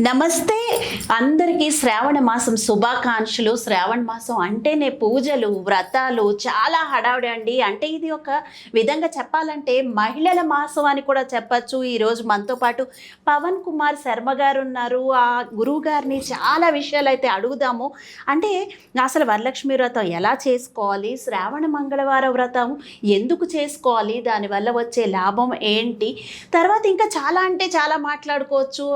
నమస్తే అందరికీ శ్రావణ మాసం శుభాకాంక్షలు. శ్రావణ మాసం అంటేనే పూజలు, వ్రతాలు, చాలా హడావుడి అండి. అంటే ఇది ఒక విధంగా చెప్పాలంటే మహిళల మాసం అని కూడా చెప్పచ్చు. ఈరోజు మనతో పాటు పవన్ కుమార్ శర్మ గారు ఉన్నారు. ఆ గురువు గారిని చాలా విషయాలు అయితే అడుగుదాము. అంటే అసలు వరలక్ష్మి వ్రతం ఎలా చేసుకోవాలి, శ్రావణ మంగళవార వ్రతం ఎందుకు చేసుకోవాలి, దానివల్ల వచ్చే లాభం ఏంటి, తర్వాత ఇంకా చాలా అంటే చాలా మాట్లాడుకోవచ్చు.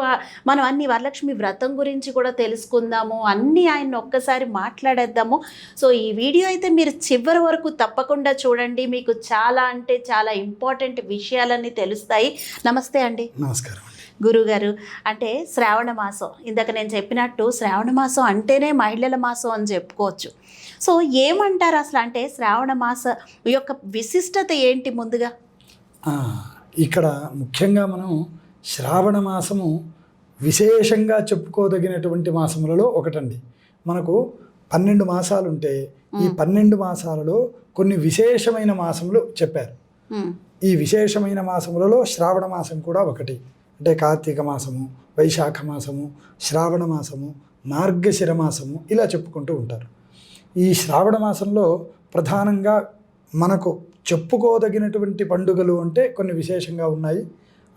మనం అన్ని వరలక్ష్మి వ్రతం గురించి కూడా తెలుసుకుందాము, అన్నీ ఆయన ఒక్కసారి మాట్లాడేద్దాము. సో ఈ వీడియో అయితే మీరు చివరి వరకు తప్పకుండా చూడండి, మీకు చాలా అంటే చాలా ఇంపార్టెంట్ విషయాలన్నీ తెలుస్తాయి. నమస్తే అండి. నమస్కారం గురుగారు. అంటే శ్రావణ మాసం, ఇందాక నేను చెప్పినట్టు శ్రావణ మాసం అంటేనే మహిళల మాసం అని చెప్పుకోవచ్చు. సో ఏమంటారు అసలు, అంటే శ్రావణ మాస యొక్క విశిష్టత ఏంటి ముందుగా? ఇక్కడ ముఖ్యంగా మనం శ్రావణ మాసము విశేషంగా చెప్పుకోదగినటువంటి మాసములలో ఒకటండి. మనకు 12 మాసాలు ఉంటే ఈ 12 మాసాలలో కొన్ని విశేషమైన మాసములు చెప్పారు. ఈ విశేషమైన మాసములలో శ్రావణ మాసం కూడా ఒకటి. అంటే కార్తీక మాసము, వైశాఖ మాసము, శ్రావణ మాసము, మార్గశిర మాసము, ఇలా చెప్పుకుంటూ ఉంటారు. ఈ శ్రావణ మాసంలో ప్రధానంగా మనకు చెప్పుకోదగినటువంటి పండుగలు అంటే కొన్ని విశేషంగా ఉన్నాయి.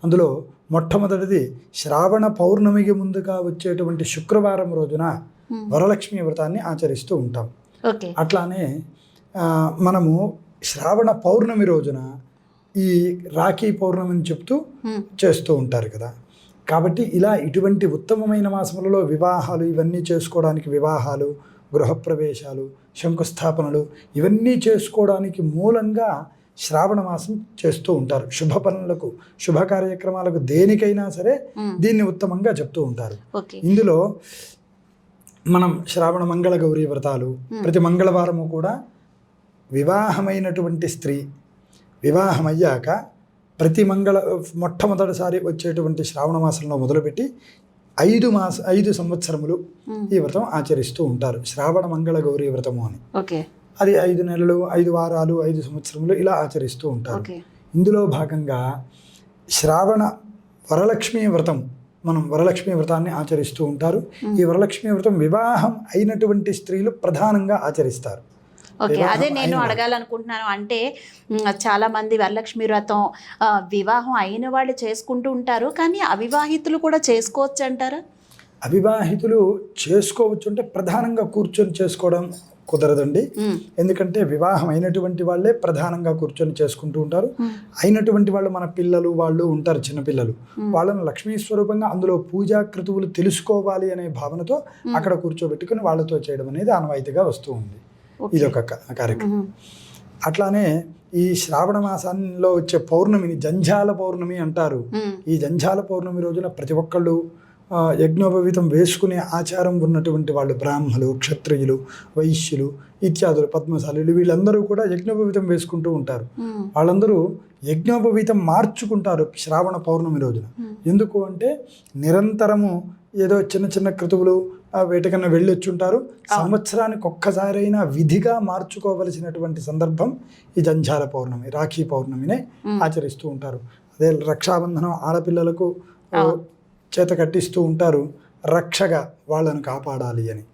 అందులో మొట్టమొదటిది శ్రావణ పౌర్ణమికి ముందుగా వచ్చేటువంటి శుక్రవారం రోజున వరలక్ష్మి వ్రతాన్ని ఆచరిస్తూ ఉంటాం. అట్లానే మనము శ్రావణ పౌర్ణమి రోజున ఈ రాఖీ పౌర్ణమిని చెప్తూ చేస్తూ ఉంటారు కదా. కాబట్టి ఇలా ఇటువంటి ఉత్తమమైన మాసములలో వివాహాలు ఇవన్నీ చేసుకోవడానికి, వివాహాలు, గృహప్రవేశాలు, శంకుస్థాపనలు ఇవన్నీ చేసుకోవడానికి మూలంగా శ్రావణ మాసం చేస్తూ ఉంటారు. శుభ పనులకు, శుభ కార్యక్రమాలకు, దేనికైనా సరే దీన్ని ఉత్తమంగా చెప్తూ ఉంటారు. ఇందులో మనం శ్రావణ మంగళ గౌరీ వ్రతాలు, ప్రతి మంగళవారము కూడా వివాహమైనటువంటి స్త్రీ వివాహమయ్యాక ప్రతి మొట్టమొదటిసారి వచ్చేటువంటి శ్రావణ మాసంలో మొదలుపెట్టి 5 సంవత్సరములు ఈ వ్రతం ఆచరిస్తూ ఉంటారు. శ్రావణ మంగళ గౌరీ వ్రతము అని. అది 5 నెలలు, 5 వారాలు, 5 సంవత్సరములు ఇలా ఆచరిస్తూ ఉంటారు. ఇందులో భాగంగా శ్రావణ వరలక్ష్మి వ్రతం, మనం వరలక్ష్మి వ్రతాన్ని ఆచరిస్తూ ఉంటారు. ఈ వరలక్ష్మి వ్రతం వివాహం అయినటువంటి స్త్రీలు ప్రధానంగా ఆచరిస్తారు. ఓకే, అదే నేను అడగాలనుకుంటున్నాను. అంటే చాలామంది వరలక్ష్మి వ్రతం వివాహం అయిన వాళ్ళు చేసుకుంటూ ఉంటారు, కానీ అవివాహితులు కూడా చేసుకోవచ్చు అంటారా? అవివాహితులు చేసుకోవచ్చు అంటే ప్రధానంగా కూర్చొని చేసుకోవడం కుదరదండి. ఎందుకంటే వివాహం అయినటువంటి వాళ్ళే ప్రధానంగా కూర్చొని చేసుకుంటూ ఉంటారు. అయినటువంటి వాళ్ళు, మన పిల్లలు వాళ్ళు ఉంటారు, చిన్నపిల్లలు, వాళ్ళను లక్ష్మీ స్వరూపంగా అందులో పూజా క్రతువులు తెలుసుకోవాలి అనే భావనతో అక్కడ కూర్చోబెట్టుకుని వాళ్ళతో చేయడం అనేది ఆనవాయితీగా వస్తూ ఉంది. ఇది ఒక కార్యక్రమం. అట్లానే ఈ శ్రావణ మాసంలో వచ్చే పౌర్ణమిని జంఝాల పౌర్ణమి అంటారు. ఈ జంఝాల పౌర్ణమి రోజున ప్రతి ఒక్కళ్ళు యజ్ఞోపవీతం వేసుకునే ఆచారం ఉన్నటువంటి వాళ్ళు, బ్రాహ్మలు, క్షత్రియులు, వైశ్యులు ఇత్యాదులు, పద్మశాలులు, వీళ్ళందరూ కూడా యజ్ఞోపవీతం వేసుకుంటూ ఉంటారు. వాళ్ళందరూ యజ్ఞోపవీతం మార్చుకుంటారు శ్రావణ పౌర్ణమి రోజున. ఎందుకు అంటే నిరంతరము ఏదో చిన్న చిన్న క్రతువులు వేటకన్నా వెళ్ళొచ్చుంటారు. సంవత్సరానికి ఒక్కసారైనా విధిగా మార్చుకోవలసినటువంటి సందర్భం ఈ జంఝాల పౌర్ణమి, రాఖీ పౌర్ణమినే ఆచరిస్తూ ఉంటారు. అదే రక్షాబంధనం ఆడపిల్లలకు చేత కట్టిస్తూ ఉంటారు, రక్షగా వాళ్ళను కాపాడాలి అని.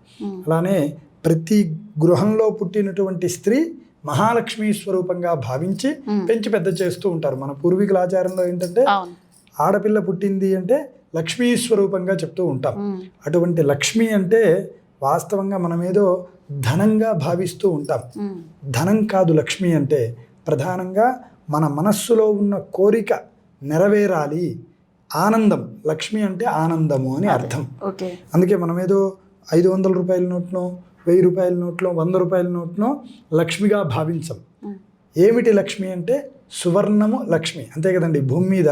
అలానే ప్రతి గృహంలో పుట్టినటువంటి స్త్రీ మహాలక్ష్మి స్వరూపంగా భావించి పెంచి పెద్ద చేస్తూ ఉంటారు. మన పూర్వీకుల ఆచారంలో ఏంటంటే ఆడపిల్ల పుట్టింది అంటే లక్ష్మీ స్వరూపంగా చెప్తూ ఉంటాం. అటువంటి లక్ష్మి అంటే వాస్తవంగా మనమేదో ధనంగా భావిస్తూ ఉంటాం. ధనం కాదు లక్ష్మి అంటే. ప్రధానంగా మన మనస్సులో ఉన్న కోరిక నెరవేరాలి, ఆనందం. లక్ష్మి అంటే ఆనందము అని అర్థం. అందుకే మనమేదో 500 రూపాయల నోట్నో, 1000 రూపాయల నోట్లో, 100 రూపాయల నోట్నో లక్ష్మిగా భావించం. ఏమిటి లక్ష్మి అంటే సువర్ణము లక్ష్మి, అంతే కదండి. భూమి మీద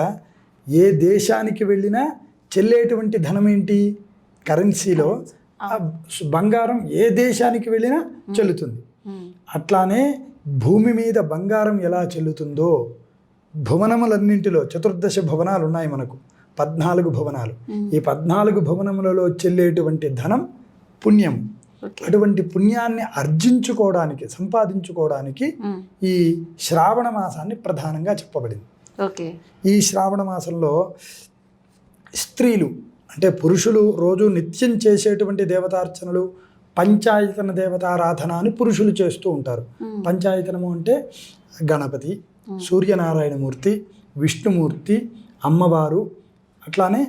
ఏ దేశానికి వెళ్ళినా చెల్లేటువంటి ధనం ఏంటి? కరెన్సీలో బంగారం ఏ దేశానికి వెళ్ళినా చెల్లుతుంది. అట్లానే భూమి మీద బంగారం ఎలా చెల్లుతుందో భువనములన్నింటిలో, 14 భువనాలు ఉన్నాయి మనకు, 14 భువనాలు. ఈ 14 భువనములలో చెల్లేటువంటి ధనం పుణ్యం. అటువంటి పుణ్యాన్ని ఆర్జించుకోవడానికి, సంపాదించుకోవడానికి ఈ శ్రావణ మాసాన్ని ప్రధానంగా చెప్పబడింది. ఈ శ్రావణ మాసంలో స్త్రీలు అంటే పురుషులు రోజు నిత్యం చేసేటువంటి దేవతార్చనలు పంచాయతన దేవతారాధన అని పురుషులు చేస్తూ ఉంటారు. పంచాయతనము అంటే గణపతి, సూర్యనారాయణమూర్తి, విష్ణుమూర్తి, అమ్మవారు, అట్లానే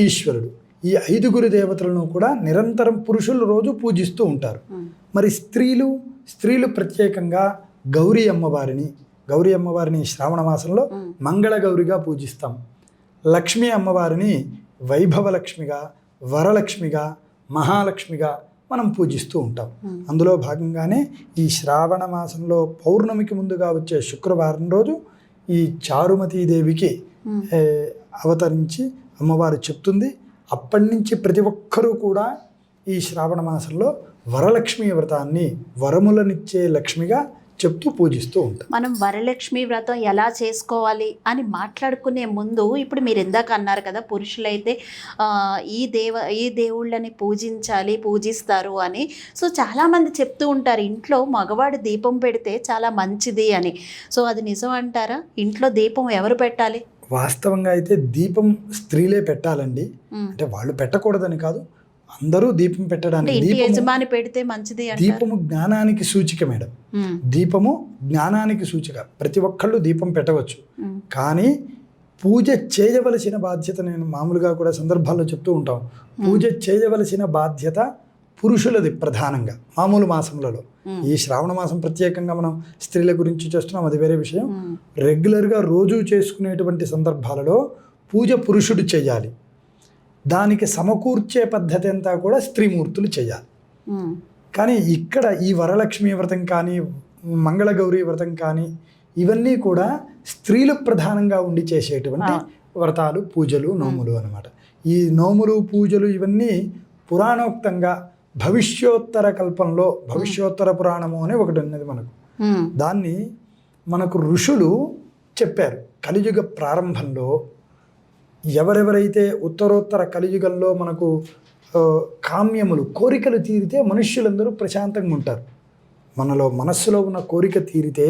ఈశ్వరుడు, ఈ 5 దేవతలను కూడా నిరంతరం పురుషులు రోజు పూజిస్తూ ఉంటారు. మరి స్త్రీలు ప్రత్యేకంగా గౌరీ అమ్మవారిని శ్రావణ మాసంలో మంగళగౌరిగా పూజిస్తాం. లక్ష్మీ అమ్మవారిని వైభవలక్ష్మిగా, వరలక్ష్మిగా, మహాలక్ష్మిగా మనం పూజిస్తూ ఉంటాం. అందులో భాగంగానే ఈ శ్రావణ మాసంలో పౌర్ణమికి ముందుగా వచ్చే శుక్రవారం రోజు ఈ చారుమతీదేవికి అవతరించి అమ్మవారు చెప్తుంది. అప్పటి నుంచి ప్రతి ఒక్కరూ కూడా ఈ శ్రావణ మాసంలో వరలక్ష్మి వ్రతాన్ని వరములనిచ్చే లక్ష్మిగా చెప్తూ పూజిస్తూ ఉంటాం. మనం వరలక్ష్మి వ్రతం ఎలా చేసుకోవాలి అని మాట్లాడుకునే ముందు ఇప్పుడు మీరు ఇందాక అన్నారు కదా, పురుషులైతే ఈ దేవుళ్ళని పూజిస్తారు అని. సో చాలామంది చెప్తూ ఉంటారు ఇంట్లో మగవాడు దీపం పెడితే చాలా మంచిది అని. సో అది నిజం అంటారా? ఇంట్లో దీపం ఎవరు పెట్టాలి? వాస్తవంగా అయితే దీపం స్త్రీలే పెట్టాలండి. అంటే వాళ్ళు పెట్టకూడదని కాదు, అందరూ దీపం పెట్టడానికి. యజమాని పెడితే మంచిది. దీపము జ్ఞానానికి సూచిక మేడం. దీపము జ్ఞానానికి సూచిక. ప్రతి ఒక్కళ్ళు దీపం పెట్టవచ్చు, కానీ పూజ చేయవలసిన బాధ్యత, నేను మామూలుగా కూడా సందర్భాల్లో చెప్తూ ఉంటాం, పూజ చేయవలసిన బాధ్యత పురుషులది ప్రధానంగా మామూలు మాసంలో. ఈ శ్రావణ మాసం ప్రత్యేకంగా మనం స్త్రీల గురించి చేస్తున్నాం, అది వేరే విషయం. రెగ్యులర్గా రోజు చేసుకునేటువంటి సందర్భాలలో పూజ పురుషుడు చేయాలి. దానికి సమకూర్చే పద్ధతి అంతా కూడా స్త్రీమూర్తులు చేయాలి. కానీ ఇక్కడ ఈ వరలక్ష్మి వ్రతం కానీ, మంగళగౌరీ వ్రతం కానీ, ఇవన్నీ కూడా స్త్రీలు ప్రధానంగా ఉండి చేసేటువంటి వ్రతాలు, పూజలు, నోములు అన్నమాట. ఈ నోములు, పూజలు ఇవన్నీ పురాణోక్తంగా భవిష్యోత్తర కల్పంలో, భవిష్యోత్తర పురాణము అని ఒకటి ఉన్నది మనకు. దాన్ని మనకు ఋషులు చెప్పారు. కలియుగ ప్రారంభంలో ఎవరెవరైతే ఉత్తరోత్తర కలియుగంలో మనకు కామ్యములు, కోరికలు తీరితే మనుష్యులందరూ ప్రశాంతంగా ఉంటారు. మనస్సులో ఉన్న కోరిక తీరితే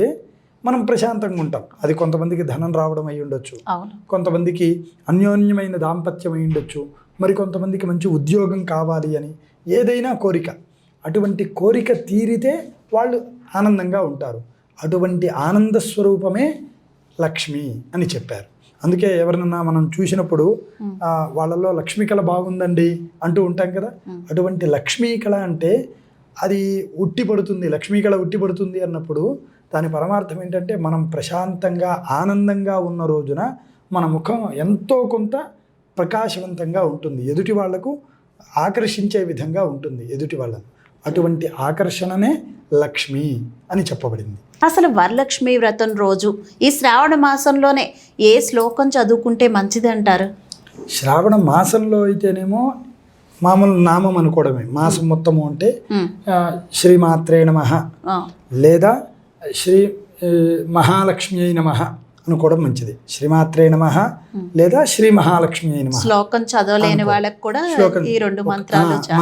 మనం ప్రశాంతంగా ఉంటాం. అది కొంతమందికి ధనం రావడం అయి ఉండొచ్చు, కొంతమందికి అన్యోన్యమైన దాంపత్యం అయి ఉండొచ్చు, మరి కొంతమందికి మంచి ఉద్యోగం కావాలి అని, ఏదైనా కోరిక. అటువంటి కోరిక తీరితే వాళ్ళు ఆనందంగా ఉంటారు. అటువంటి ఆనంద స్వరూపమే లక్ష్మి అని చెప్పారు. అందుకే ఎవరినన్నా మనం చూసినప్పుడు వాళ్ళలో లక్ష్మీ కళ బాగుందండి అంటూ ఉంటాం కదా. అటువంటి లక్ష్మీ కళ అంటే అది ఉట్టిపడుతుంది, లక్ష్మీ కళ ఉట్టిపడుతుంది అన్నప్పుడు దాని పరమార్థం ఏంటంటే మనం ప్రశాంతంగా ఆనందంగా ఉన్న రోజున మన ముఖం ఎంతో కొంత ప్రకాశవంతంగా ఉంటుంది, ఎదుటి వాళ్లకు ఆకర్షించే విధంగా ఉంటుంది ఎదుటి వాళ్ళను. అటువంటి ఆకర్షణనే లక్ష్మి అని చెప్పబడింది. అసలు వరలక్ష్మి వ్రతం రోజు ఈ శ్రావణ మాసంలోనే ఏ శ్లోకం చదువుకుంటే మంచిది అంటారు? శ్రావణ మాసంలో అయితేనేమో మామూలు నామం అనుకోవడమే. మాసం మొత్తము అంటే శ్రీమాత్రే నమః లేదా శ్రీ మహాలక్ష్మి అయి నమః అనుకోవడం మంచిది. శ్రీమాత్రే నమః లేదా శ్రీ మహాలక్ష్మి అయి నమః. శ్లోకం చదవలేని వాళ్ళకి కూడా ఈ 2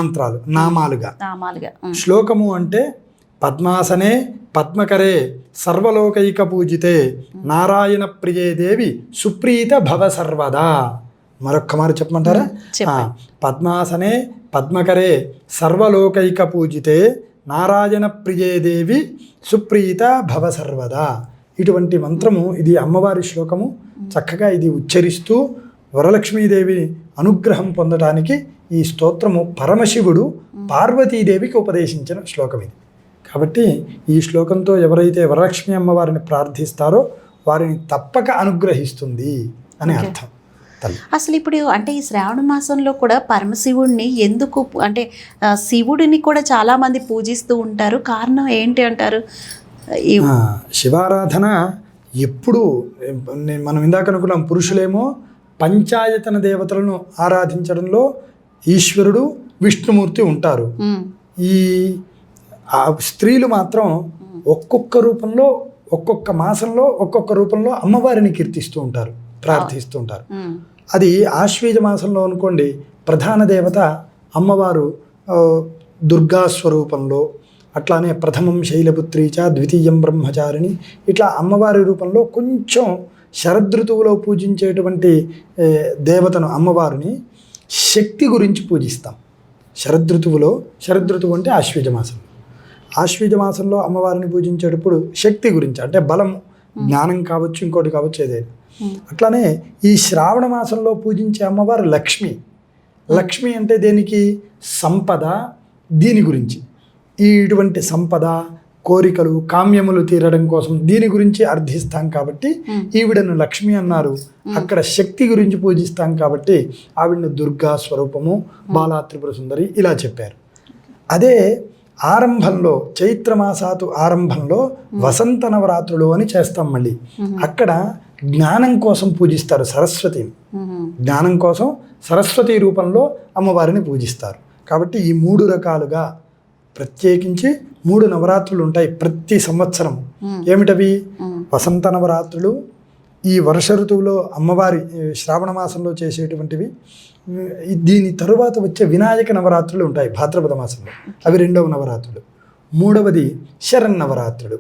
మంత్రాలు నామాలుగా. శ్లోకము అంటే పద్మాసనే పద్మకరే సర్వలోకైక పూజితే నారాయణ ప్రియే దేవి సుప్రీత భవ సర్వదా. మరొక్క మారు చెప్పమంటారా? పద్మాసనే పద్మకరే సర్వలోకైక పూజితే నారాయణ ప్రియే దేవి సుప్రీత భవ సర్వదా. ఇటువంటి మంత్రము, ఇది అమ్మవారి శ్లోకము. చక్కగా ఇది ఉచ్చరిస్తూ వరలక్ష్మీదేవి అనుగ్రహం పొందడానికి ఈ స్తోత్రము పరమశివుడు పార్వతీదేవికి ఉపదేశించిన శ్లోకం ఇది. కాబట్టి ఈ శ్లోకంతో ఎవరైతే వరలక్ష్మి అమ్మవారిని ప్రార్థిస్తారో వారిని తప్పక అనుగ్రహిస్తుంది అని అర్థం. అసలు ఇప్పుడు అంటే ఈ శ్రావణ మాసంలో కూడా పరమశివుడిని ఎందుకు, అంటే శివుడిని కూడా చాలామంది పూజిస్తూ ఉంటారు, కారణం ఏంటి అంటారు? శివారాధన ఎప్పుడు మనం ఇందాక అనుకున్నాం, పురుషులేమో పంచాయతన దేవతలను ఆరాధించడంలో ఈశ్వరుడు విష్ణుమూర్తి ఉంటారు. ఈ స్త్రీలు మాత్రం ఒక్కొక్క రూపంలో, ఒక్కొక్క మాసంలో ఒక్కొక్క రూపంలో అమ్మవారిని కీర్తిస్తూ ఉంటారు, ప్రార్థిస్తూ ఉంటారు. అది ఆశ్వీజ మాసంలో అనుకోండి, ప్రధాన దేవత అమ్మవారు దుర్గా స్వరూపంలో, అట్లానే ప్రథమం శైలపుత్రీచ ద్వితీయం బ్రహ్మచారిణి, ఇట్లా అమ్మవారి రూపంలో కొంచెం శరదృతువులో పూజించేటువంటి దేవతను అమ్మవారిని శక్తి గురించి పూజిస్తాం. శరదృతువు అంటే ఆశ్వీజ మాసంలో, ఆశ్వీజ మాసంలో అమ్మవారిని పూజించేటప్పుడు శక్తి గురించి, అంటే బలం, జ్ఞానం కావచ్చు, ఇంకోటి కావచ్చు, ఏదైనా. అట్లానే ఈ శ్రావణ మాసంలో పూజించే అమ్మవారు లక్ష్మి. లక్ష్మి అంటే దేనికి? సంపద. దీని గురించి, ఇటువంటి సంపద, కోరికలు, కామ్యములు తీరడం కోసం దీని గురించి అర్థిస్తాం కాబట్టి ఈవిడను లక్ష్మి అన్నారు. అక్కడ శక్తి గురించి పూజిస్తాం కాబట్టి ఆవిడను దుర్గా స్వరూపము, బాలా త్రిపుర సుందరి ఇలా చెప్పారు. అదే ఆరంభంలో, చైత్రమాసాతు ఆరంభంలో వసంత నవరాత్రులు అని చేస్తాం. మళ్ళీ అక్కడ జ్ఞానం కోసం పూజిస్తారు సరస్వతిని. జ్ఞానం కోసం సరస్వతి రూపంలో అమ్మవారిని పూజిస్తారు. కాబట్టి ఈ 3 రకాలుగా ప్రత్యేకించి 3 నవరాత్రులు ఉంటాయి ప్రతి సంవత్సరం. ఏమిటవి? వసంత నవరాత్రులు, ఈ వర్ష ఋతువులో అమ్మవారి శ్రావణ మాసంలో చేసేటువంటివి. దీని తరువాత వచ్చే వినాయక నవరాత్రులు ఉంటాయి భాద్రపద మాసంలో, అవి 2వ నవరాత్రులు. 3వది శరన్నవరాత్రులు.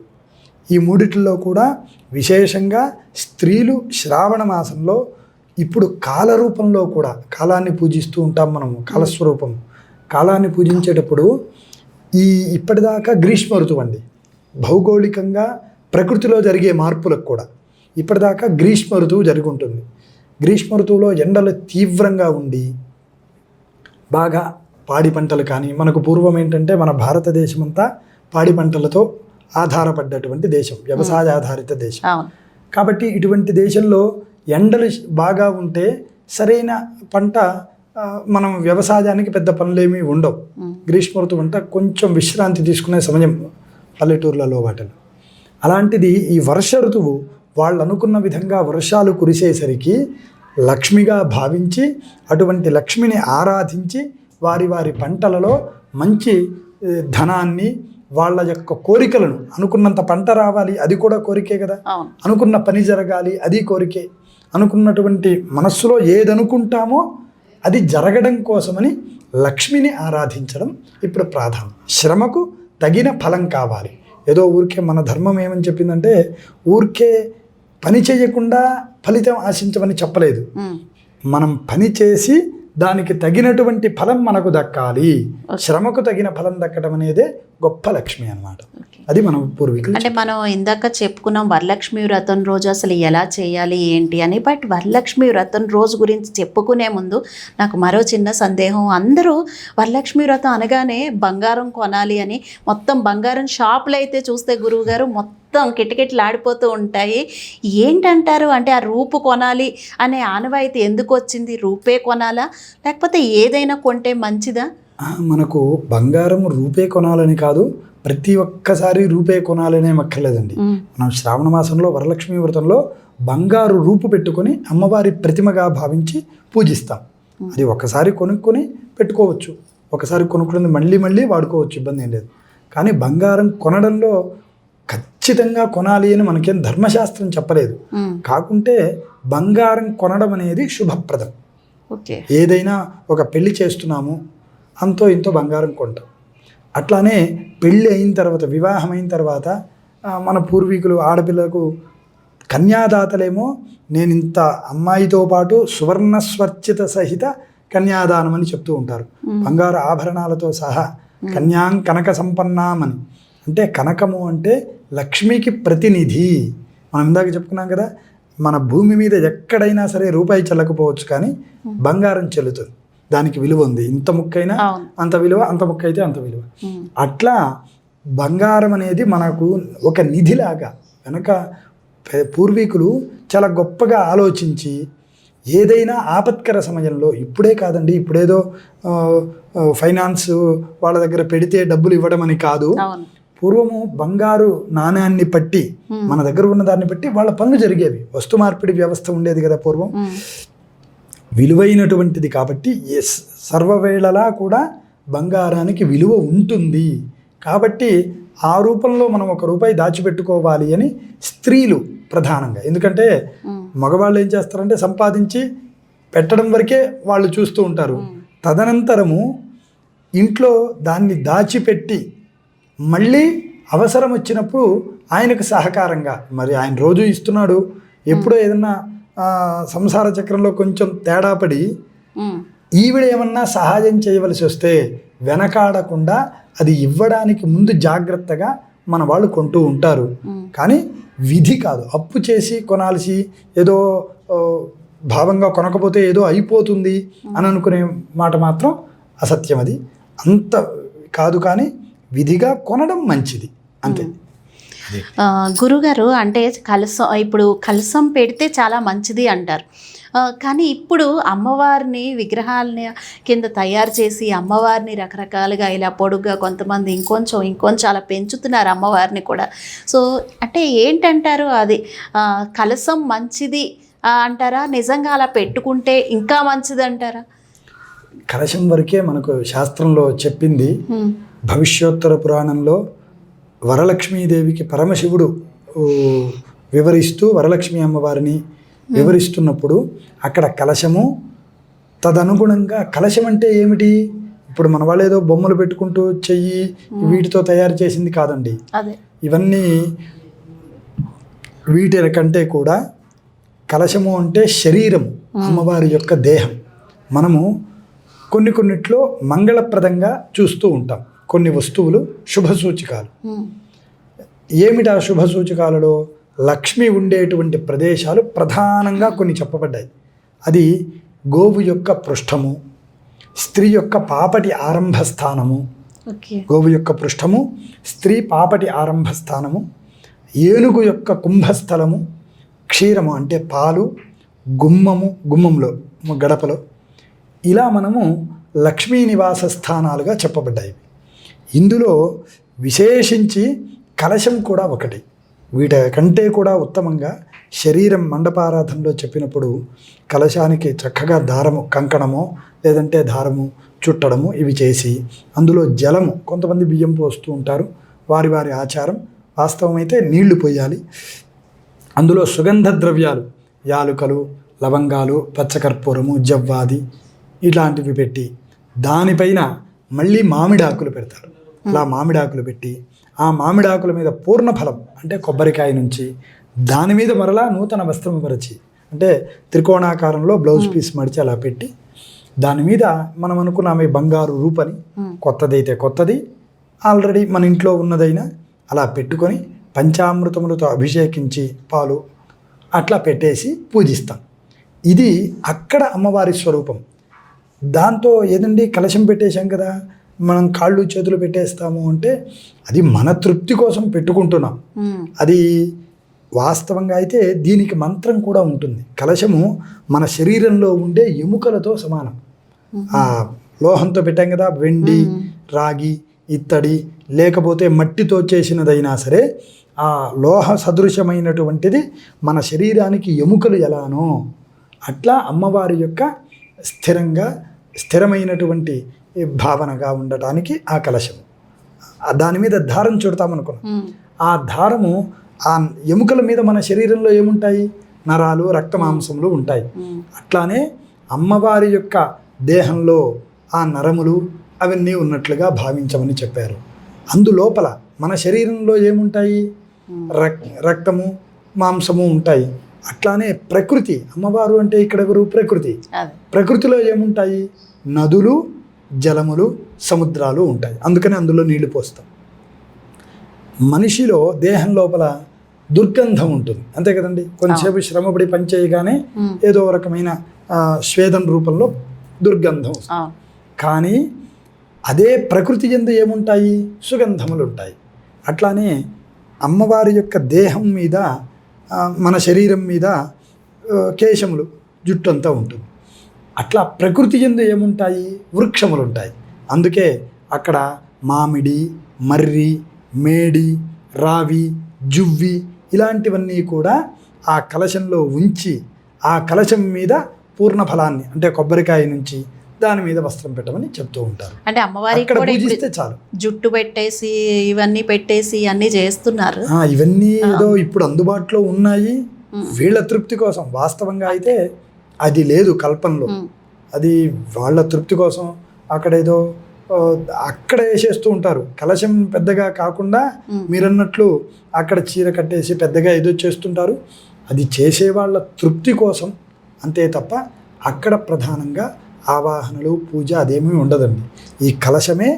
ఈ మూడిట్లో కూడా విశేషంగా స్త్రీలు శ్రావణ మాసంలో ఇప్పుడు కాలరూపంలో కూడా కాలాన్ని పూజిస్తూ ఉంటాం మనము. కాలస్వరూపం, కాలాన్ని పూజించేటప్పుడు ఇప్పటిదాకా గ్రీష్మ ఋతువు అండి, భౌగోళికంగా ప్రకృతిలో జరిగే మార్పులకు కూడా ఇప్పటిదాకా గ్రీష్మ ఋతువు జరిగి ఉంటుంది. గ్రీష్మ ఋతువులో ఎండలు తీవ్రంగా ఉండి బాగా పాడి పంటలు కానీ, మనకు పూర్వం ఏంటంటే మన భారతదేశం అంతా పాడి పంటలతో ఆధారపడ్డటువంటి దేశం, వ్యవసాయ ఆధారిత దేశం. కాబట్టి ఇటువంటి దేశంలో ఎండలు బాగా ఉంటే సరైన పంట, మనం వ్యవసాయానికి పెద్ద పనులేమీ ఉండవు. గ్రీష్మ ఋతువు అంతా కొంచెం విశ్రాంతి తీసుకునే సమయం పల్లెటూర్లలో వాటిలో. అలాంటిది ఈ వర్ష ఋతువు వాళ్ళు అనుకున్న విధంగా వర్షాలు కురిసేసరికి లక్ష్మిగా భావించి అటువంటి లక్ష్మిని ఆరాధించి వారి వారి పంటలలో మంచి ధనాన్ని, వాళ్ళ యొక్క కోరికలను, అనుకున్నంత పంట రావాలి అది కూడా కోరికే కదా, అనుకున్న పని జరగాలి అది కోరికే, అనుకున్నటువంటి మనస్సులో ఏదనుకుంటామో అది జరగడం కోసమని లక్ష్మిని ఆరాధించడం ఇప్పుడు ప్రాధాన్యం. శ్రమకు తగిన ఫలం కావాలి. ఏదో ఊరికే మన ధర్మం ఏమని చెప్పిందంటే ఊరికే పని చేయకుండా ఫలితం ఆశించమని చెప్పలేదు. మనం పని చేసి దానికి తగినటువంటి ఫలం మనకు దక్కాలి. శ్రమకు తగిన ఫలం దక్కడం అనేదే గొప్ప లక్ష్మి అన్నమాట. అది మనం పూర్వీకులు. అంటే మనం ఇందాక చెప్పుకున్నాం వరలక్ష్మి వ్రతం రోజు అసలు ఎలా చేయాలి ఏంటి అని. బట్ వరలక్ష్మి వ్రతం రోజు గురించి చెప్పుకునే ముందు నాకు మరో చిన్న సందేహం. అందరూ వరలక్ష్మి వ్రతం అనగానే బంగారం కొనాలి అని, మొత్తం బంగారం షాపులు అయితే చూస్తే గురువుగారు మొత్తం కిటకిటలాడిపోతూ ఉంటాయి. ఏంటంటారు? అంటే ఆ రూపు కొనాలి అనే ఆనవాయితీ ఎందుకు వచ్చింది? రూపే కొనాలా లేకపోతే ఏదైనా కొంటే మంచిదా? మనకు బంగారం రూపే కొనాలని కాదు, ప్రతి ఒక్కసారి రూపే కొనాలనే అక్కర్లేదండి. మనం శ్రావణ మాసంలో వరలక్ష్మి వ్రతంలో బంగారు రూపు పెట్టుకొని అమ్మవారి ప్రతిమగా భావించి పూజిస్తాం. అది ఒకసారి కొనుక్కొని పెట్టుకోవచ్చు, ఒకసారి కొనుక్కుని మళ్ళీ మళ్ళీ వాడుకోవచ్చు, ఇబ్బంది ఏం లేదు. కానీ బంగారం కొనడంలో ఖచ్చితంగా కొనాలి అని మనకేం ధర్మశాస్త్రం చెప్పలేదు. కాకుంటే బంగారం కొనడం అనేది శుభప్రదం. ఏదైనా ఒక పెళ్లి చేస్తున్నాము, అంతో ఇంతో బంగారం కొంటాం. అట్లానే పెళ్ళి అయిన తర్వాత, వివాహం అయిన తర్వాత మన పూర్వీకులు ఆడపిల్లకు కన్యాదాతలేమో నేను ఇంత అమ్మాయితో పాటు సువర్ణ స్వర్చిత సహిత కన్యాదానం అని చెప్తూ ఉంటారు. బంగారు ఆభరణాలతో సహా కన్యాం కనక సంపన్నామని. అంటే కనకము అంటే లక్ష్మికి ప్రతినిధి. మనం ఇందాక చెప్పుకున్నాం కదా, మన భూమి మీద ఎక్కడైనా సరే రూపాయి చెల్లకపోవచ్చు కానీ బంగారం చెల్లుతుంది, దానికి విలువ ఉంది. ఇంత ముక్కైనా అంత విలువ, అంత ముక్క అయితే అంత విలువ. అట్లా బంగారం అనేది మనకు ఒక నిధిలాగా వెనక పూర్వీకులు చాలా గొప్పగా ఆలోచించి ఏదైనా ఆపత్కర సమయంలో, ఇప్పుడే కాదండి, ఇప్పుడేదో ఫైనాన్స్ వాళ్ళ దగ్గర పెడితే డబ్బులు ఇవ్వడం అని కాదు. పూర్వము బంగారు నాణ్యాన్ని బట్టి, మన దగ్గర ఉన్న దాన్ని బట్టి వాళ్ళ పనులు జరిగేవి. వస్తు మార్పిడి వ్యవస్థ ఉండేది కదా పూర్వం, విలువైనటువంటిది. కాబట్టి సర్వవేళలా కూడా బంగారానికి విలువ ఉంటుంది. కాబట్టి ఆ రూపంలో మనం ₹1 దాచిపెట్టుకోవాలి అని స్త్రీలు ప్రధానంగా. ఎందుకంటే మగవాళ్ళు ఏం చేస్తారంటే సంపాదించి పెట్టడం వరకే వాళ్ళు చూస్తూ ఉంటారు. తదనంతరము ఇంట్లో దాన్ని దాచిపెట్టి మళ్ళీ అవసరం వచ్చినప్పుడు ఆయనకు సహకారంగా, మరి ఆయన రోజు ఇస్తున్నాడు, ఎప్పుడో ఏదన్నా సంసార చక్రంలో కొంచెం తేడా పడి ఈవిడ ఏమన్నా సహాయం చేయవలసి వస్తే వెనకాడకుండా అది ఇవ్వడానికి ముందు జాగ్రత్తగా మన వాళ్ళు కొంటూ ఉంటారు. కానీ విధి కాదు, అప్పు చేసి కొనాల్సి ఏదో భావంగా కొనకపోతే ఏదో అయిపోతుంది అని అనుకునే మాట మాత్రం అసత్యం. అది అంత కాదు, కానీ విధిగా కొనడం మంచిది అంతే. గురుగారు, అంటే ఇప్పుడు కలసం పెడితే చాలా మంచిది అంటారు. కానీ ఇప్పుడు అమ్మవారిని విగ్రహాలని కింద తయారు చేసి అమ్మవారిని రకరకాలుగా ఇలా పొడుగ్గా, కొంతమంది ఇంకొంచెం అలా పెంచుతున్నారు అమ్మవారిని కూడా. సో అంటే ఏంటంటారు, అది కలసం మంచిది అంటారా, నిజంగా అలా పెట్టుకుంటే ఇంకా మంచిది అంటారా? కలశం వరకే మనకు శాస్త్రంలో చెప్పింది. భవిష్యోత్తర పురాణంలో వరలక్ష్మీదేవికి పరమశివుడు వివరిస్తూ వరలక్ష్మి అమ్మవారిని వివరిస్తున్నప్పుడు అక్కడ కలశము తదనుగుణంగా, కలశం అంటే ఏమిటి, ఇప్పుడు మన వాళ్ళు ఏదో బొమ్మలు పెట్టుకుంటూ చెయ్యి వీటితో తయారు చేసింది కాదండి. ఇవన్నీ వీటి కంటే కూడా కలశము అంటే శరీరం, అమ్మవారి యొక్క దేహం. మనము కొన్నిట్లో మంగళప్రదంగా చూస్తూ ఉంటాం కొన్ని వస్తువులు, శుభసూచికాలు. ఏమిటా శుభసూచికాలలో లక్ష్మి ఉండేటువంటి ప్రదేశాలు ప్రధానంగా కొన్ని చెప్పబడ్డాయి. అది గోవు యొక్క పృష్ఠము, స్త్రీ యొక్క పాపటి ఆరంభ స్థానము. గోవు యొక్క పృష్ఠము, స్త్రీ పాపటి ఆరంభ స్థానము, ఏనుగు యొక్క కుంభస్థలము, క్షీరము అంటే పాలు, గుమ్మంలో గడపలో, ఇలా మనము లక్ష్మీ నివాస స్థానాలుగా చెప్పబడ్డాయి. ఇందులో విశేషించి కలశం కూడా ఒకటి. వీటి కంటే కూడా ఉత్తమంగా శరీరం మండపారాధనలో చెప్పినప్పుడు కలశానికి చక్కగా దారము, కంకణమో లేదంటే దారము చుట్టడము ఇవి చేసి అందులో జలము, కొంతమంది బియ్యం పోస్తూ ఉంటారు, వారి ఆచారం. వాస్తవమైతే నీళ్లు పోయాలి. అందులో సుగంధ ద్రవ్యాలు, యాలుకలు, లవంగాలు, పచ్చకర్పూరము, జవ్వాది ఇట్లాంటివి పెట్టి దానిపైన మళ్ళీ మామిడాకులు పెడతారు. అలా మామిడాకులు పెట్టి ఆ మామిడాకుల మీద పూర్ణఫలం అంటే కొబ్బరికాయ నుంచి దాని మీద మరలా నూతన వస్త్రం పరిచి, అంటే త్రికోణాకారంలో బ్లౌజ్ పీస్ మడిచి అలా పెట్టి దాని మీద మనం అనుకున్నామే బంగారు రూపని, కొత్తదైతే కొత్తది, ఆల్రెడీ మన ఇంట్లో ఉన్నదైనా అలా పెట్టుకొని పంచామృతములతో అభిషేకించి పాలు అట్లా పెట్టేసి పూజిస్తాం. ఇది అక్కడ అమ్మవారి స్వరూపం. దాంతో ఏదండి కలశం పెట్టేశాం కదా, మనం కాళ్ళు చేతులు పెట్టేస్తాము అంటే అది మన తృప్తి కోసం పెట్టుకుంటున్నాం. అది వాస్తవంగా అయితే దీనికి మంత్రం కూడా ఉంటుంది. కలశము మన శరీరంలో ఉండే ఎముకలతో సమానం. ఆ లోహంతో పెట్టాం కదా, వెండి, రాగి, ఇత్తడి లేకపోతే మట్టితో చేసినదైనా సరే ఆ లోహ సదృశమైనటువంటిది మన శరీరానికి ఎముకలు ఎలానో అట్లా అమ్మవారి యొక్క స్థిరమైనటువంటి భావనగా ఉండటానికి ఆ కలశము. దాని మీద దారం చుడతామనుకున్నాం. ఆ దారము ఆ ఎముకల మీద మన శరీరంలో ఏముంటాయి, నరాలు, రక్తమాంసములు ఉంటాయి. అట్లానే అమ్మవారి యొక్క దేహంలో ఆ నరములు అవన్నీ ఉన్నట్లుగా భావించమని చెప్పారు. అందులోపల మన శరీరంలో ఏముంటాయి, రక్తము, మాంసము ఉంటాయి. అట్లానే ప్రకృతి, అమ్మవారు అంటే ఇక్కడ ఎవరు, ప్రకృతి. ప్రకృతిలో ఏముంటాయి, నదులు, జలములు, సముద్రాలు ఉంటాయి. అందుకని అందులో నీళ్లు పోస్తాం. మనిషిలో దేహం లోపల దుర్గంధం ఉంటుంది, అంతే కదండి. కొంచెంసేపు శ్రమపడి పనిచేయగానే ఏదో రకమైన స్వేదం రూపంలో దుర్గంధం. కానీ అదే ప్రకృతి యందు ఏముంటాయి, సుగంధములు ఉంటాయి. అట్లానే అమ్మవారి యొక్క దేహం మీద, మన శరీరం మీద కేశములు, జుట్టు అంతా ఉంటుంది. అట్లా ప్రకృతి యందు ఏముంటాయి, వృక్షములు ఉంటాయి. అందుకే అక్కడ మామిడి, మర్రి, మేడి, రావి, జువ్వి ఇలాంటివన్నీ కూడా ఆ కలశంలో ఉంచి ఆ కలశం మీద పూర్ణ ఫలాన్ని అంటే కొబ్బరికాయ నుంచి దాని మీద వస్త్రం పెట్టమని చెప్తూ ఉంటారు. అంటే అమ్మవారికి పూజిస్తే చాలు. జుట్టు పెట్టేసి ఇవన్నీ పెట్టేసి అన్నీ చేస్తున్నారు. ఇవన్నీ ఏదో ఇప్పుడు అందుబాటులో ఉన్నాయి వీళ్ళ తృప్తి కోసం. వాస్తవంగా అయితే అది లేదు కల్పనలో. అది వాళ్ళ తృప్తి కోసం అక్కడేదో అక్కడ వేసేస్తూ ఉంటారు. కలశం పెద్దగా కాకుండా మీరన్నట్లు అక్కడ చీర కట్టేసి పెద్దగా ఏదో చేస్తుంటారు. అది చేసే వాళ్ళ తృప్తి కోసం అంతే తప్ప అక్కడ ప్రధానంగా ఆవాహనలు పూజ అదేమీ ఉండదండి. ఈ కలశమే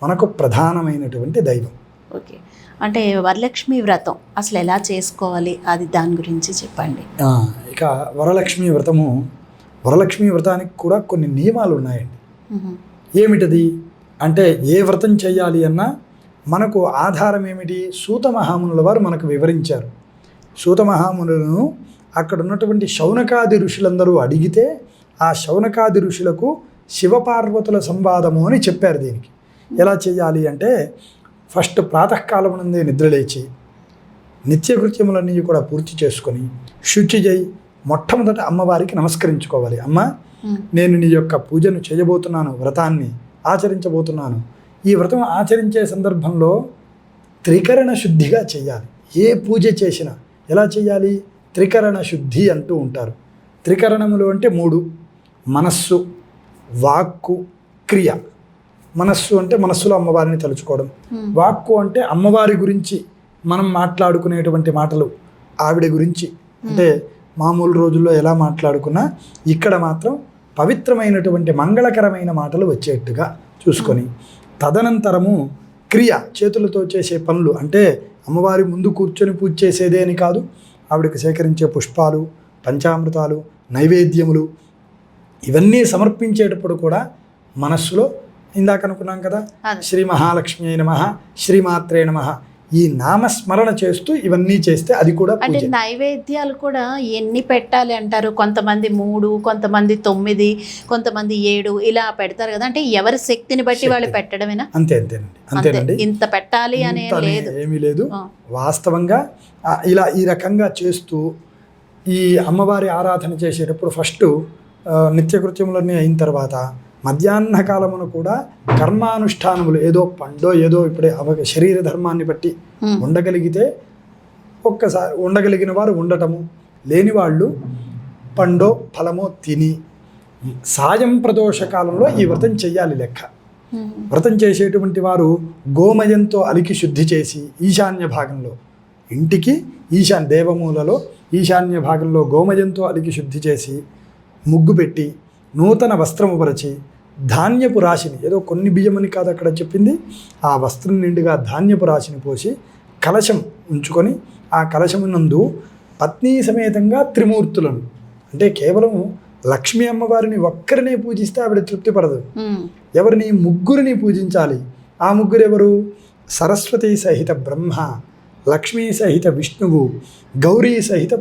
మనకు ప్రధానమైనటువంటి దైవం. ఓకే, అంటే వరలక్ష్మి వ్రతం అసలు ఎలా చేసుకోవాలి అది దాని గురించి చెప్పండి. ఇక వరలక్ష్మి వ్రతానికి కూడా కొన్ని నియమాలు ఉన్నాయండి. ఏమిటది అంటే ఏ వ్రతం చేయాలి అన్నా మనకు ఆధారం ఏమిటి? సూత మహామునుల వారు మనకు వివరించారు. సూత మహామునులను అక్కడ ఉన్నటువంటి శౌనకాది ఋషులందరూ అడిగితే ఆ శౌనకాది ఋషులకు శివపార్వతుల సంవాదము అని చెప్పారు. దీనికి ఎలా చేయాలి అంటే ఫస్ట్ ప్రాతకాలం నుండి నిద్రలేచి నిత్యకృత్యములన్నీ కూడా పూర్తి చేసుకొని శుచి చేయి మొట్టమొదట అమ్మవారికి నమస్కరించుకోవాలి. అమ్మ, నేను నీ యొక్క పూజను చేయబోతున్నాను, వ్రతాన్ని ఆచరించబోతున్నాను. ఈ వ్రతం ఆచరించే సందర్భంలో త్రికరణ శుద్ధిగా చేయాలి. ఏ పూజ చేసినా ఎలా చేయాలి? త్రికరణ శుద్ధి అంటూ ఉంటారు. త్రికరణములు అంటే 3: మనస్సు, వాక్కు, క్రియ. మనస్సు అంటే మనస్సులో అమ్మవారిని తలుచుకోవడం. వాక్కు అంటే అమ్మవారి గురించి మనం మాట్లాడుకునేటువంటి మాటలు, ఆవిడ గురించి అంటే మామూలు రోజుల్లో ఎలా మాట్లాడుకున్నా ఇక్కడ మాత్రం పవిత్రమైనటువంటి మంగళకరమైన మాటలు వచ్చేట్టుగా చూసుకొని, తదనంతరము క్రియ, చేతులతో చేసే పనులు అంటే అమ్మవారి ముందు కూర్చొని పూజ చేసేదే అని కాదు, ఆవిడకి సేకరించే పుష్పాలు, పంచామృతాలు, నైవేద్యములు ఇవన్నీ సమర్పించేటప్పుడు కూడా మనస్సులో ఇందాక అనుకున్నాం కదా, శ్రీ మహాలక్ష్మి నమః, శ్రీమాత్రే నమః, ఈ నామస్మరణ చేస్తూ ఇవన్నీ చేస్తే అది కూడా అంటే నైవేద్యాలు కూడా ఎన్ని పెట్టాలి అంటారు? కొంతమంది 3, కొంతమంది 9, కొంతమంది 7 ఇలా పెడతారు కదా. అంటే ఎవరి శక్తిని బట్టి వాళ్ళు పెట్టడమేనా? అంతేనండి. ఇంత పెట్టాలి అనే లేదు, ఏమీ లేదు. వాస్తవంగా ఇలా ఈ రకంగా చేస్తూ ఈ అమ్మవారి ఆరాధన చేసేటప్పుడు ఫస్ట్ నిత్యకృత్యములన్నీ అయిన తర్వాత మధ్యాహ్న కాలమును కూడా కర్మానుష్ఠానములు ఏదో పండో ఏదో ఇప్పుడే శరీర ధర్మాన్ని బట్టి ఉండగలిగితే ఒక్కసారి ఉండగలిగిన వారు ఉండటము, లేని వాళ్ళు పండో ఫలమో తిని సాయం ప్రదోష కాలంలో ఈ వ్రతం చెయ్యాలి లెక్క. వ్రతం చేసేటువంటి వారు గోమయంతో అలికి శుద్ధి చేసి ఈశాన్య భాగంలో ఇంటికి దేవమూలలో ఈశాన్య భాగంలో గోమయంతో అలికి శుద్ధి చేసి ముగ్గు పెట్టి నూతన వస్త్రము పరిచి ధాన్యపు రాశిని, ఏదో కొన్ని బియ్యమని కాదు అక్కడ చెప్పింది, ఆ వస్త్రం నిండుగా ధాన్యపు రాశిని పోసి కలశం ఉంచుకొని ఆ కలశమునందు పత్ని సమేతంగా త్రిమూర్తులను, అంటే కేవలం లక్ష్మీ అమ్మవారిని ఒక్కరినే పూజిస్తే ఆవిడ తృప్తి పడదు, ఎవరిని? ముగ్గురిని పూజించాలి. ఆ ముగ్గురు ఎవరు? సరస్వతి సహిత బ్రహ్మ, లక్ష్మీ సహిత విష్ణువు, గౌరీ సహిత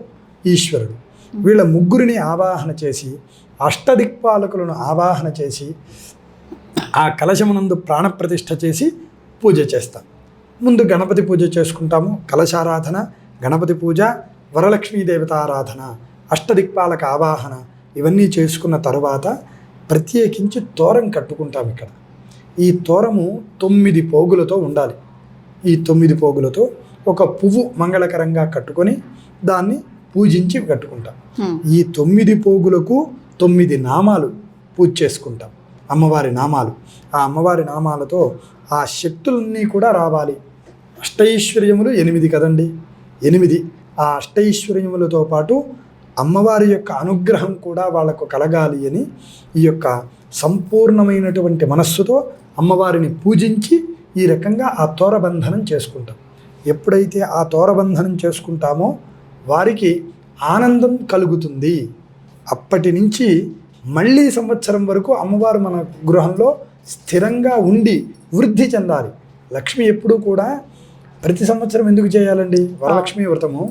ఈశ్వరుడు. వీళ్ళ ముగ్గురిని ఆవాహన చేసి అష్టదిక్పాలకులను ఆవాహన చేసి ఆ కలశమునందు ప్రాణప్రతిష్ఠ చేసి పూజ చేస్తాం. ముందు గణపతి పూజ చేసుకుంటాము, కలశారాధన, గణపతి పూజ, వరలక్ష్మీ దేవతారాధన, అష్టదిక్పాలక ఆవాహన ఇవన్నీ చేసుకున్న తరువాత ప్రత్యేకించి తోరం కట్టుకుంటాం. ఇక్కడ ఈ తోరము 9 పోగులతో ఉండాలి. ఈ 9 పోగులతో ఒక పువ్వు మంగళకరంగా కట్టుకొని దాన్ని పూజించి కట్టుకుంటాం. ఈ 9 పోగులకు 9 నామాలు పూజ చేసుకుంటాం, అమ్మవారి నామాలు. ఆ అమ్మవారి నామాలతో ఆ శక్తులన్నీ కూడా రావాలి. అష్టైశ్వర్యములు 8 కదండి, 8. ఆ అష్టైశ్వర్యములతో పాటు అమ్మవారి యొక్క అనుగ్రహం కూడా వాళ్ళకు కలగాలి అని ఈ యొక్క సంపూర్ణమైనటువంటి మనస్సుతో అమ్మవారిని పూజించి ఈ రకంగా ఆ తోరబంధనం చేసుకుంటాం. ఎప్పుడైతే ఆ తోరబంధనం చేసుకుంటామో వారికి ఆనందం కలుగుతుంది. అప్పటి నుంచి మళ్ళీ సంవత్సరం వరకు అమ్మవారు మన గృహంలో స్థిరంగా ఉండి వృద్ధి చెందాలి. లక్ష్మి ఎప్పుడూ కూడా ప్రతి సంవత్సరం ఎందుకు చేయాలండి? వరలక్ష్మి వ్రతము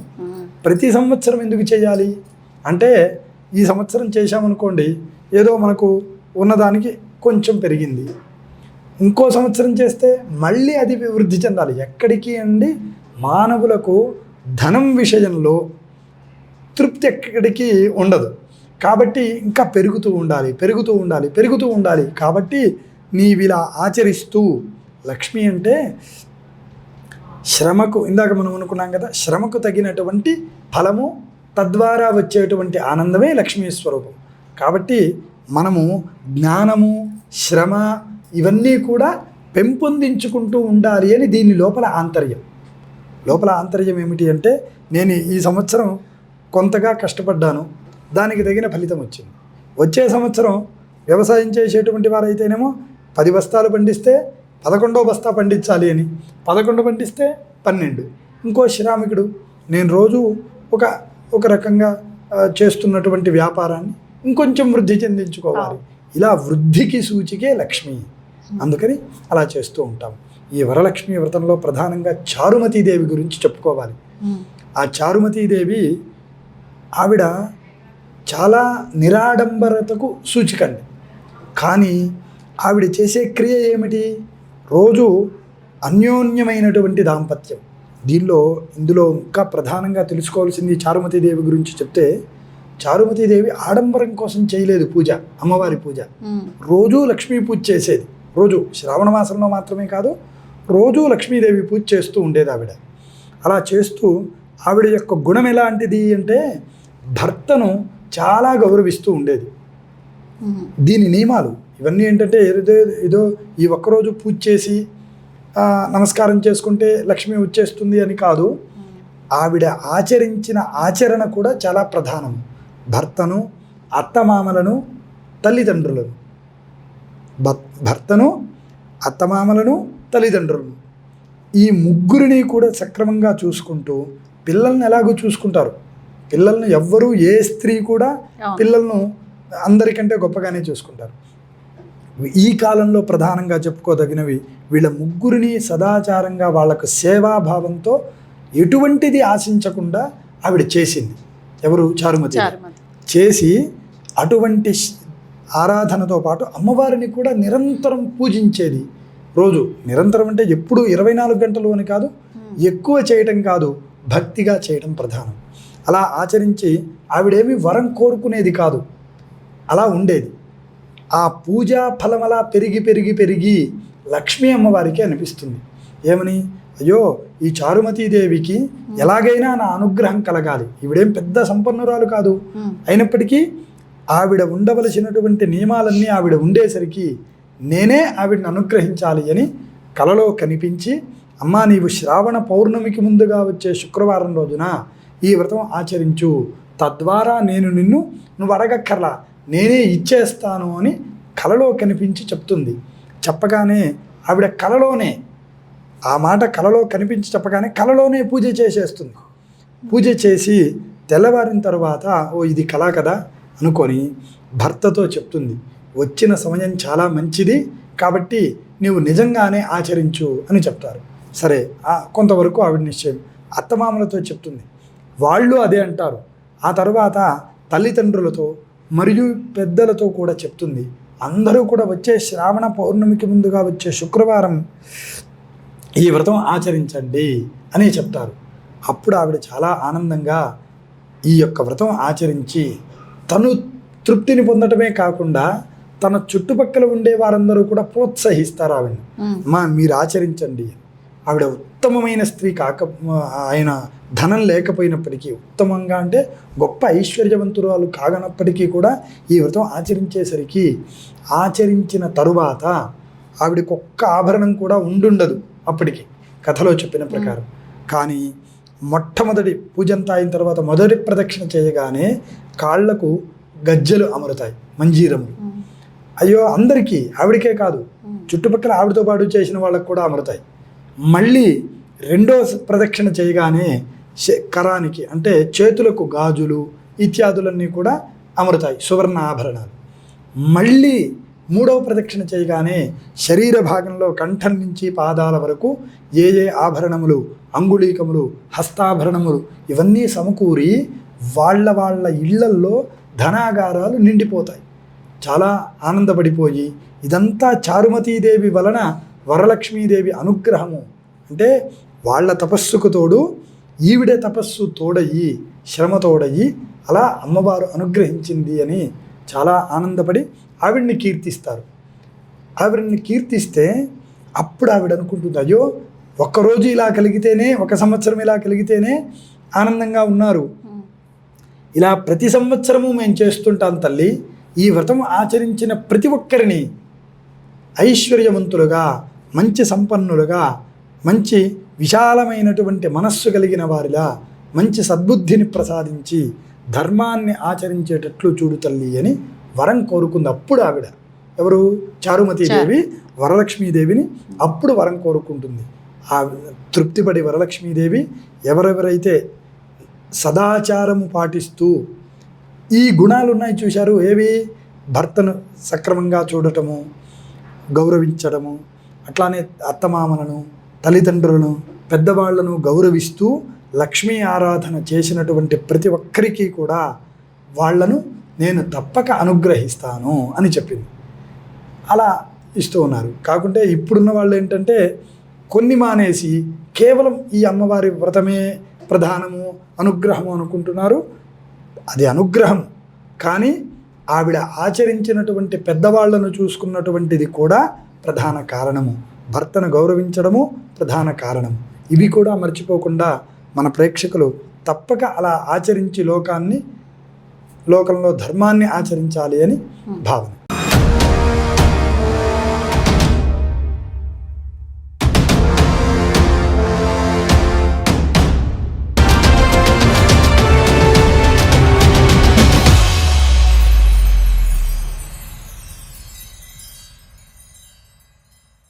ప్రతి సంవత్సరం ఎందుకు చేయాలి అంటే, ఈ సంవత్సరం చేశామనుకోండి, ఏదో మనకు ఉన్నదానికి కొంచెం పెరిగింది, ఇంకో సంవత్సరం చేస్తే మళ్ళీ అది వృద్ధి చెందాలి. ఎక్కడికి అండి? మానవులకు ధనం విషయంలో తృప్తి ఎక్కడికి ఉండదు. కాబట్టి ఇంకా పెరుగుతూ ఉండాలి. కాబట్టి నీవిలా ఆచరిస్తూ, లక్ష్మి అంటే శ్రమకు, ఇందాక మనం అనుకున్నాం కదా, శ్రమకు తగినటువంటి ఫలము, తద్వారా వచ్చేటువంటి ఆనందమే లక్ష్మీ స్వరూపం. కాబట్టి మనము జ్ఞానము, శ్రమ ఇవన్నీ కూడా పెంపొందించుకుంటూ ఉండాలి అని దీని లోపల ఆంతర్యం ఏమిటి అంటే, నేను ఈ సంవత్సరం కొంతగా కష్టపడ్డాను, దానికి తగిన ఫలితం వచ్చింది. వచ్చే సంవత్సరం వ్యవసాయం చేసేటువంటి వారైతేనేమో 10 బస్తాలు పండిస్తే 11వ బస్తా పండించాలి అని, 11 పండిస్తే 12. ఇంకో శ్రామికుడు నేను రోజు ఒక రకంగా చేస్తున్నటువంటి వ్యాపారాన్ని ఇంకొంచెం వృద్ధి చెందించుకోవాలి. ఇలా వృద్ధికి సూచికే లక్ష్మి. అందుకని అలా చేస్తూ ఉంటాం. ఈ వరలక్ష్మి వ్రతంలో ప్రధానంగా చారుమతీదేవి గురించి చెప్పుకోవాలి. ఆ చారుమతీదేవి ఆవిడ చాలా నిరాడంబరతకు సూచికండి. కానీ ఆవిడ చేసే క్రియ ఏమిటి? రోజు అన్యోన్యమైనటువంటి దాంపత్యం. ఇందులో ఇంకా ప్రధానంగా తెలుసుకోవాల్సింది చారుమతీదేవి గురించి చెప్తే, చారుమతీదేవి ఆడంబరం కోసం చేయలేదు పూజ, అమ్మవారి పూజ. రోజూ లక్ష్మీ పూజ చేసేది. రోజు శ్రావణ మాసంలో మాత్రమే కాదు, రోజూ లక్ష్మీదేవి పూజ చేస్తూ ఉండేది ఆవిడ. అలా చేస్తూ ఆవిడ యొక్క గుణం ఎలాంటిది అంటే భర్తను చాలా గౌరవిస్తూ ఉండేది. దీని నియమాలు ఇవన్నీ ఏంటంటే ఏదో ఈ ఒక్కరోజు పూజ చేసి నమస్కారం చేసుకుంటే లక్ష్మి వచ్చేస్తుంది అని కాదు. ఆవిడ ఆచరించిన ఆచరణ కూడా చాలా ప్రధానం. భర్తను, అత్తమామలను, తల్లిదండ్రులను, తల్లిదండ్రులను ఈ ముగ్గురిని కూడా సక్రమంగా చూసుకుంటూ పిల్లల్ని ఎలాగో చూసుకుంటారు. పిల్లల్ని ఎవ్వరూ, ఏ స్త్రీ కూడా పిల్లలను అందరికంటే గొప్పగానే చూసుకుంటారు. ఈ కాలంలో ప్రధానంగా చెప్పుకోదగినవి వీళ్ళ ముగ్గురిని సదాచారంగా వాళ్ళకు సేవాభావంతో ఎటువంటిది ఆశించకుండా ఆవిడ చేసింది. ఎవరు? చారుమతి చేసి అటువంటి ఆరాధనతో పాటు అమ్మవారిని కూడా నిరంతరం పూజించేది. రోజు నిరంతరం అంటే ఎప్పుడు 24 గంటలు అని కాదు, ఎక్కువ చేయటం కాదు, భక్తిగా చేయడం ప్రధానం. అలా ఆచరించి ఆవిడేమి వరం కోరుకునేది కాదు, అలా ఉండేది. ఆ పూజా ఫలం అలా పెరిగి లక్ష్మీ అమ్మవారికి అనిపిస్తుంది. ఏమని? అయ్యో, ఈ చారుమతీదేవికి ఎలాగైనా నా అనుగ్రహం కలగాలి. ఈవిడేం పెద్ద సంపన్నురాలు కాదు, అయినప్పటికీ ఆవిడ ఉండవలసినటువంటి నియమాలన్నీ ఆవిడ ఉండేసరికి నేనే ఆవిడని అనుగ్రహించాలి అని కలలో కనిపించి, అమ్మా నీవు శ్రావణ పౌర్ణమికి ముందుగా వచ్చే శుక్రవారం రోజున ఈ వ్రతం ఆచరించు, తద్వారా నేను నువ్వు అడగక్కర్లా, నేనే ఇచ్చేస్తాను అని కలలో కనిపించి చెప్తుంది. చెప్పగానే ఆవిడ కలలోనే, ఆ మాట కలలో కనిపించి చెప్పగానే కలలోనే పూజ చేసేస్తుంది. పూజ చేసి తెల్లవారిన తర్వాత ఇది కళ కదా అనుకొని భర్తతో చెప్తుంది, వచ్చిన సమయం చాలా మంచిది కాబట్టి నీవు నిజంగానే ఆచరించు అని చెప్తారు. సరే, కొంతవరకు ఆవిడ నిశ్చయం. అత్తమామలతో చెప్తుంది, వాళ్ళు అదే అంటారు. ఆ తర్వాత తల్లిదండ్రులతో మరియు పెద్దలతో కూడా చెప్తుంది. అందరూ కూడా వచ్చే శ్రావణ పౌర్ణమికి ముందుగా వచ్చే శుక్రవారం ఈ వ్రతం ఆచరించండి అని చెప్తారు. అప్పుడు ఆవిడ చాలా ఆనందంగా ఈ యొక్క వ్రతం ఆచరించి తను తృప్తిని పొందటమే కాకుండా తన చుట్టుపక్కల ఉండే వారందరూ కూడా ప్రోత్సహిస్తారు ఆవిడని. మీరు ఆచరించండి. ఆవిడ ఉత్తమమైన స్త్రీ ఆయన ధనం లేకపోయినప్పటికీ, ఉత్తమంగా అంటే గొప్ప ఐశ్వర్యవంతురాలు కాగనప్పటికీ కూడా ఈ వ్రతం ఆచరించేసరికి ఆచరించిన తరువాత ఆవిడకి ఒక్క ఆభరణం కూడా ఉండుండదు అప్పటికి, కథలో చెప్పిన ప్రకారం. కానీ మొట్టమొదటి పూజంతా అయిన తర్వాత మొదటి ప్రదక్షిణ చేయగానే కాళ్లకు గజ్జెలు అమరుతాయి, మంజీరములు. అయ్యో, అందరికీ, ఆవిడకే కాదు, చుట్టుపక్కల ఆవిడతో పాటు చేసిన వాళ్ళకు కూడా అమరుతాయి. మళ్ళీ రెండో ప్రదక్షిణ చేయగానే కరానికి అంటే చేతులకు గాజులు ఇత్యాదులన్నీ కూడా అమరుతాయి, సువర్ణ ఆభరణాలు. మళ్ళీ మూడవ ప్రదక్షిణ చేయగానే శరీర భాగంలో కంఠం నుంచి పాదాల వరకు ఏ ఆభరణములు, అంగుళీకములు, హస్తాభరణములు ఇవన్నీ సమకూరి వాళ్ళ ఇళ్లల్లో ధనాగారాలు నిండిపోతాయి. చాలా ఆనందపడిపోయి, ఇదంతా చారుమతీదేవి వలన వరలక్ష్మీదేవి అనుగ్రహము, అంటే వాళ్ళ తపస్సుకు తోడు ఈవిడే తపస్సు తోడయ్యి, శ్రమ తోడయ్యి అలా అమ్మవారు అనుగ్రహించింది అని చాలా ఆనందపడి ఆవిడ్ని కీర్తిస్తారు. ఆవిడ్ని కీర్తిస్తే అప్పుడు ఆవిడ అనుకుంటుంది, అయ్యో, ఒక్కరోజు ఇలా కలిగితేనే, 1 సంవత్సరం ఇలా కలిగితేనే ఆనందంగా ఉన్నారు, ఇలా ప్రతి సంవత్సరము మేము చేస్తుంటాం తల్లి. ఈ వ్రతం ఆచరించిన ప్రతి ఒక్కరిని ఐశ్వర్యవంతులుగా, మంచి సంపన్నులుగా, మంచి విశాలమైనటువంటి మనస్సు కలిగిన వారిలా, మంచి సద్బుద్ధిని ప్రసాదించి ధర్మాన్ని ఆచరించేటట్లు చూడు తల్లి అని వరం కోరుకుంది. అప్పుడు ఆవిడ ఎవరు, చారుమతీదేవి వరలక్ష్మీదేవిని అప్పుడు వరం కోరుకుంటుంది. ఆ తృప్తిపడి వరలక్ష్మీదేవి ఎవరెవరైతే సదాచారము పాటిస్తూ ఈ గుణాలు ఉన్నాయి చూశారు, ఏవి, భర్తను సక్రమంగా చూడటము, గౌరవించడము, అట్లానే అత్తమామలను, తల్లిదండ్రులను, పెద్దవాళ్లను గౌరవిస్తూ లక్ష్మీ ఆరాధన చేసినటువంటి ప్రతి ఒక్కరికి కూడా వాళ్లను నేను తప్పక అనుగ్రహిస్తాను అని చెప్పింది. అలా ఇస్తూ ఉన్నారు. కాకుంటే ఇప్పుడున్న వాళ్ళు ఏంటంటే కొన్ని మానేసి కేవలం ఈ అమ్మవారి వ్రతమే ప్రధానము, అనుగ్రహము అనుకుంటున్నారు. అది అనుగ్రహం, కానీ ఆవిడ ఆచరించినటువంటి పెద్దవాళ్లను చూసుకున్నటువంటిది కూడా ప్రధాన కారణము. భర్తను గౌరవించడము ప్రధాన కారణము. ఇవి కూడా మర్చిపోకుండా మన ప్రేక్షకులు తప్పక అలా ఆచరించి లోకంలో ధర్మాన్ని ఆచరించాలి అని భావన.